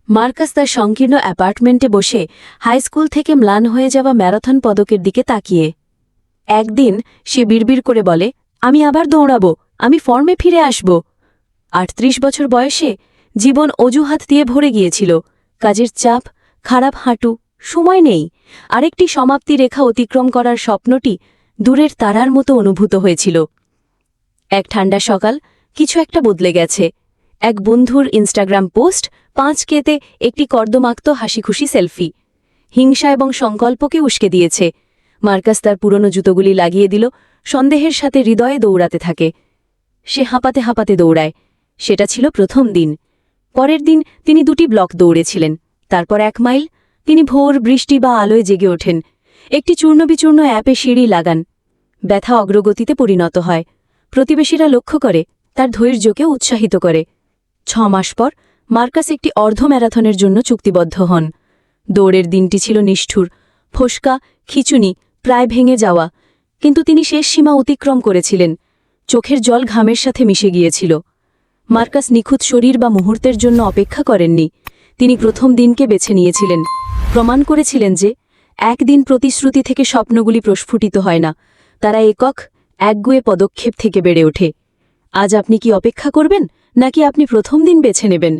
Marcus তার সংকীর্ণ অ্যাপার্টমেন্টে বসে হাইস্কুল থেকে ম্লান হয়ে যাওয়া ম্যারাথন পদকের দিকে তাকিয়ে একদিন সে বিড়বিড় করে বলে, আমি আবার দৌড়াব, আমি ফর্মে ফিরে আসব। ৩৮ বছর বয়সে জীবন অজুহাত দিয়ে ভরে গিয়েছিল। কাজের চাপ, খারাপ হাঁটু, সময় নেই। আরেকটি সমাপ্তি রেখা অতিক্রম করার স্বপ্নটি দূরের তারার মতো অনুভূত হয়েছিল। এক ঠান্ডা সকাল কিছু একটা বদলে গেছে। এক বন্ধুর ইনস্টাগ্রাম পোস্ট, 5Kতে একটি কর্দমাক্ত হাসিখুশি সেলফি, হিংসা এবং সংকল্পকে উস্কে দিয়েছে। মার্কাস তার পুরনো জুতোগুলি লাগিয়ে দিল, সন্দেহের সাথে হৃদয়ে দৌড়াতে থাকে। সে হাঁপাতে হাঁপাতে দৌড়ায়। সেটা ছিল প্রথম দিন। পরের দিন তিনি 2টি ব্লক দৌড়েছিলেন। তারপর 1 মাইল। তিনি ভোর, বৃষ্টি বা আলোয় জেগে ওঠেন। একটি চূর্ণবিচূর্ণ অ্যাপে সিঁড়ি লাগান। ব্যথা অগ্রগতিতে পরিণত হয়। প্রতিবেশীরা লক্ষ্য করে, তার ধৈর্যকে উৎসাহিত করে। 6 মাস পর মার্কাস একটি অর্ধ ম্যারাথনের জন্য চুক্তিবদ্ধ হন। দৌড়ের দিনটি ছিল নিষ্ঠুর, ফোসকা, খিঁচুনি, প্রায় ভেঙে যাওয়া। কিন্তু তিনি শেষ সীমা অতিক্রম করেছিলেন। চোখের জল ঘামের সাথে মিশে গিয়েছিল। মার্কাস নিখুঁত শরীর বা মুহূর্তের জন্য অপেক্ষা করেননি। তিনি প্রথম দিনকে বেছে নিয়েছিলেন। প্রমাণ করেছিলেন যে একদিন প্রতিশ্রুতি থেকে স্বপ্নগুলি প্রস্ফুটিত হয় না, তারা একক, একগুয়ে পদক্ষেপ থেকে বেড়ে ওঠে। আজ আপনি কি অপেক্ষা করবেন, নাকি আপনি প্রথম দিন বেছে নেবেন?